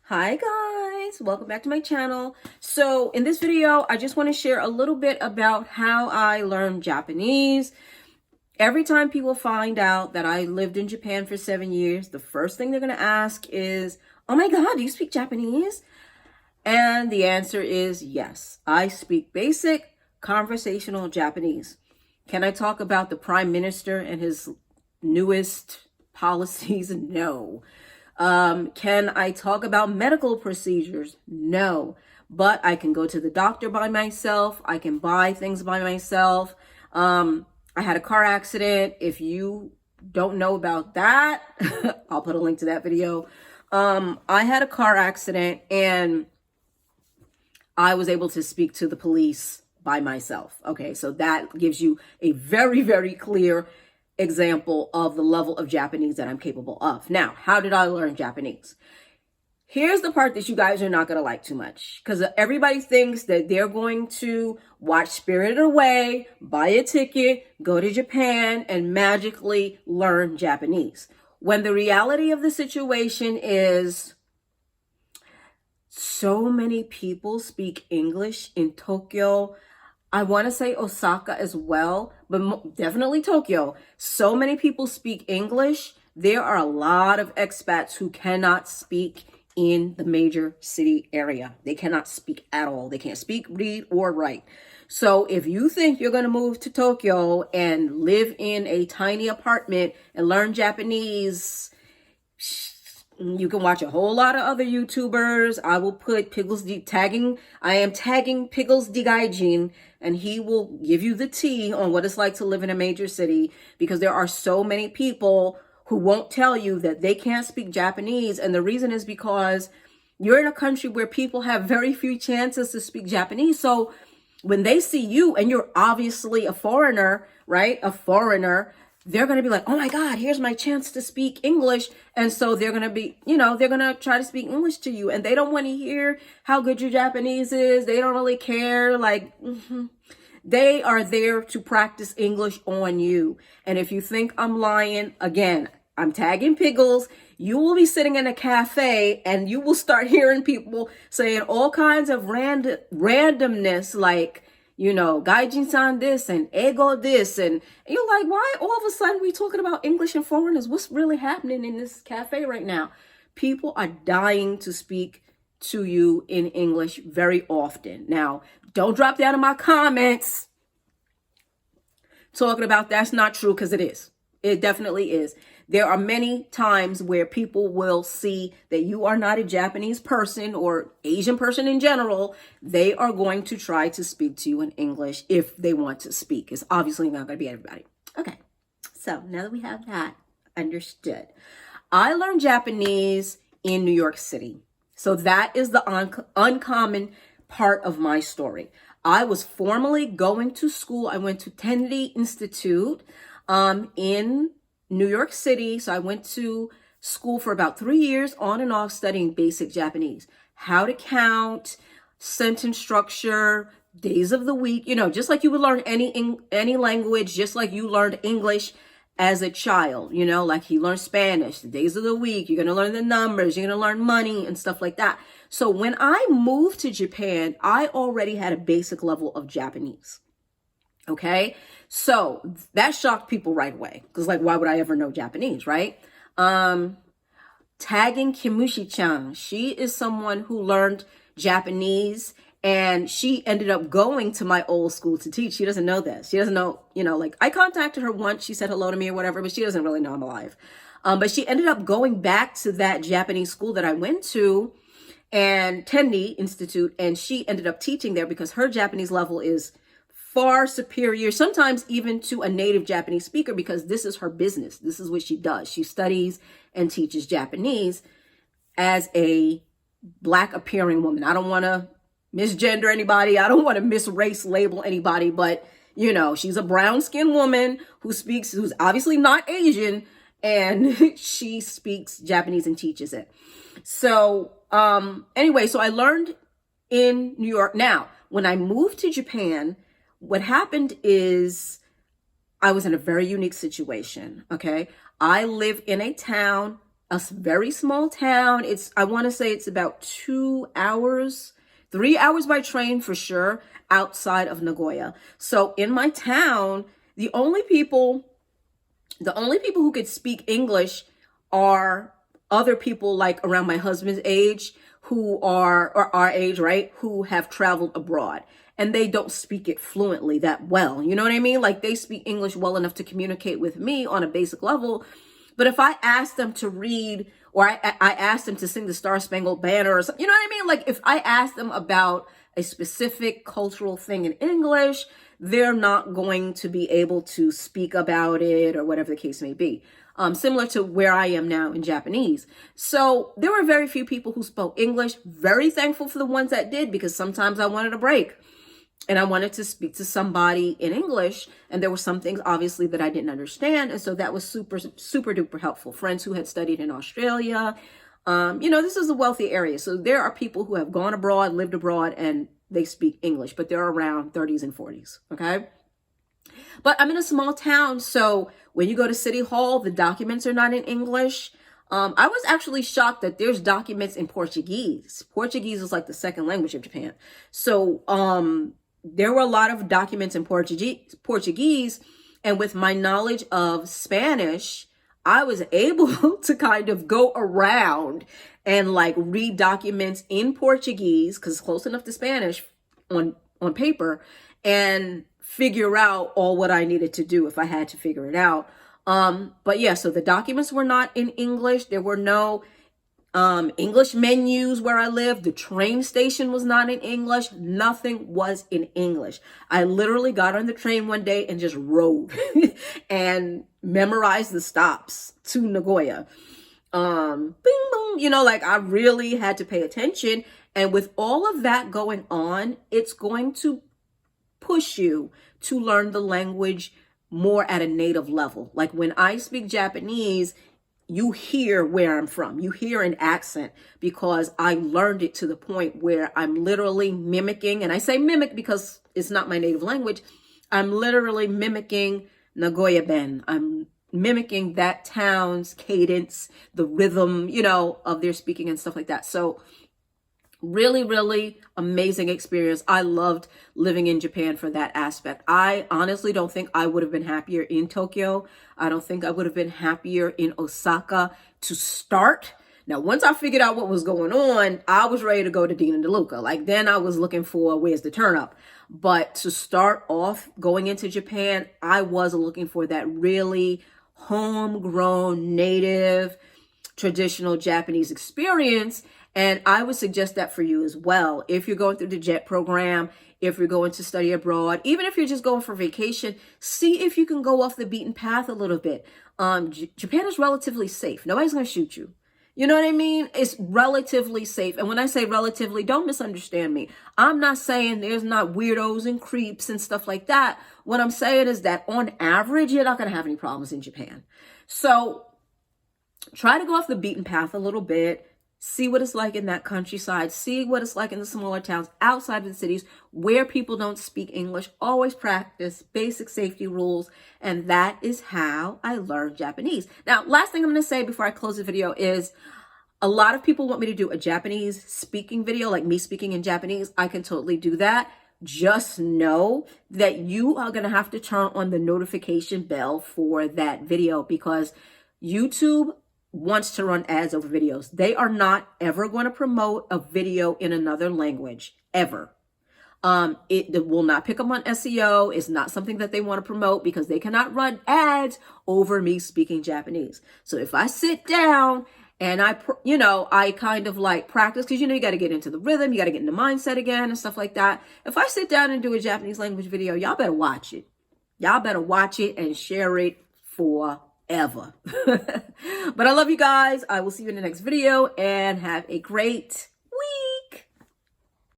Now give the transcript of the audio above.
Hi guys, welcome back to my channel. So in this video, I just want to share a little bit about how I learned Japanese. Every time people find out that I lived in Japan for 7 years, the first thing they're going to ask is, oh my God, do you speak Japanese? And the answer is yes, I speak basic conversational Japanese. Can I talk about the Prime Minister and his newest policies? No. Can I talk about medical procedures? No. But I can go to the doctor by myself. I can buy things by myself. I had a car accident. If you don't know about that, I'll put a link to that video. I had a car accident and I was able to speak to the police by myself. Okay, so that gives you a very, very clear example of the level of Japanese that I'm capable of. Now, how did I learn Japanese? Here's the part that you guys are not going to like too much, because everybody thinks that they're going to watch Spirited Away, buy a ticket, go to Japan, and magically learn Japanese. When the reality of the situation is so many people speak English in Tokyo. I want to say Osaka as well, but definitely Tokyo. So many people speak English. There are a lot of expats who cannot speak in the major city area. They cannot speak at all. They can't speak, read, or write. So if you think you're going to move to Tokyo and live in a tiny apartment and learn Japanese, you can watch a whole lot of other YouTubers. I will put I am tagging Pickles the Gaijin, and he will give you the tea on what it's like to live in a major city, because there are so many people who won't tell you that they can't speak Japanese. And the reason is because you're in a country where people have very few chances to speak Japanese. So when they see you and you're obviously a foreigner, right? A foreigner, they're going to be like, oh my God, here's my chance to speak English. And so they're going to be, they're going to try to speak English to you. And they don't want to hear how good your Japanese is. They don't really care. They are there to practice English on you. And if you think I'm lying, again, I'm tagging Pickles. You will be sitting in a cafe and you will start hearing people saying all kinds of randomness, like, Gaijin-san this and ego this. And you're like, why all of a sudden we talking about English and foreigners? What's really happening in this cafe right now? People are dying to speak to you in English very often. Now, don't drop down in my comments talking about that's not true, because it is. It definitely is. There are many times where people will see that you are not a Japanese person or Asian person in general. They are going to try to speak to you in English if they want to speak. It's obviously not going to be everybody. Okay, so now that we have that understood, I learned Japanese in New York City. So that is the uncommon part of my story. I was formally going to school. I went to Kennedy Institute in New York City. So I went to school for about 3 years on and off, studying basic Japanese, how to count, sentence structure, days of the week, just like you would learn any language, just like you learned English as a child, like you learn Spanish, the days of the week, you're going to learn the numbers, you're going to learn money and stuff like that. So when I moved to Japan, I already had a basic level of Japanese. Okay. So that shocked people right away, because why would I ever know Japanese, right? Tagging Kimushi-chan. She is someone who learned Japanese, and she ended up going to my old school to teach. She doesn't know this. She doesn't know, I contacted her once. She said hello to me or whatever, but she doesn't really know I'm alive. But she ended up going back to that Japanese school that I went to, and Kennedy Institute, and she ended up teaching there because her Japanese level is far superior, sometimes even to a native Japanese speaker, because this is her business. This is what she does. She studies and teaches Japanese as a Black appearing woman. I don't want to misgender anybody. I don't want to misrace label anybody, but she's a brown skinned woman who's obviously not Asian, and she speaks Japanese and teaches it. So anyway, so I learned in New York. Now, when I moved to Japan, what happened is I was in a very unique situation. Okay. I live in a town very small town. I want to say it's about 2 hours, 3 hours by train for sure, outside of Nagoya. So in my town, the only people who could speak English are other people like around my husband's age who are, or our age, right? Who have traveled abroad. And they don't speak it fluently that well. You know what I mean? Like they speak English well enough to communicate with me on a basic level. But if I ask them to read, or I ask them to sing the Star Spangled Banner or something, you know what I mean? Like if I ask them about a specific cultural thing in English, they're not going to be able to speak about it or whatever the case may be. Similar to where I am now in Japanese. So there were very few people who spoke English. Very thankful for the ones that did, because sometimes I wanted a break and I wanted to speak to somebody in English. And there were some things obviously that I didn't understand. And so that was super, super duper helpful. Friends who had studied in Australia. You know, this is a wealthy area. So there are people who have gone abroad, lived abroad, and they speak English, but they're around 30s and 40s. Okay. But I'm in a small town, so when you go to City Hall, the documents are not in English. I was actually shocked that there's documents in Portuguese. Portuguese is like the second language of Japan. So there were a lot of documents in Portuguese, and with my knowledge of Spanish, I was able to kind of go around and like read documents in Portuguese, because it's close enough to Spanish on paper, and figure out all what I needed to do if I had to figure it out. But yeah, so the documents were not in English. There were no English menus where I lived. The train station was not in English. Nothing was in English. I literally got on the train one day and just rode and memorized the stops to Nagoya. Bing, boom, you know, like I really had to pay attention. And with all of that going on, it's going to push you to learn the language more at a native level. Like when I speak Japanese, you hear where I'm from. You hear an accent, because I learned it to the point where I'm literally mimicking, and I say mimic because it's not my native language. I'm literally mimicking Nagoya Ben. I'm mimicking that town's cadence, the rhythm, you know, of their speaking and stuff like that. So really, really amazing experience. I loved living in Japan for that aspect. I honestly don't think I would have been happier in Tokyo. I don't think I would have been happier in Osaka to start. Now, once I figured out what was going on, I was ready to go to Dean and DeLuca. Like then I was looking for where's the turn up. But to start off going into Japan, I was looking for that really homegrown, native, traditional Japanese experience. And I would suggest that for you as well. If you're going through the JET program, if you're going to study abroad, even if you're just going for vacation, see if you can go off the beaten path a little bit. Japan is relatively safe. Nobody's going to shoot you. You know what I mean? It's relatively safe. And when I say relatively, don't misunderstand me. I'm not saying there's not weirdos and creeps and stuff like that. What I'm saying is that on average, you're not going to have any problems in Japan. So try to go off the beaten path a little bit. See what it's like in that countryside. See what it's like in the smaller towns outside of the cities where people don't speak English. Always practice basic safety rules. And that is how I learned Japanese. Now, last thing I'm going to say before I close the video is a lot of people want me to do a Japanese speaking video, like me speaking in Japanese. I can totally do that. Just know that you are going to have to turn on the notification bell for that video, because YouTube wants to run ads over videos. They are not ever going to promote a video in another language, ever. It will not pick up on SEO. It's not something that they want to promote, because they cannot run ads over me speaking Japanese. So if I sit down and I kind of like practice, because you know you got to get into the rhythm, you got to get in the mindset again and stuff like that. If I sit down and do a Japanese language video, y'all better watch it. Y'all better watch it and share it forever. But I love you guys. I will see you in the next video, and have a great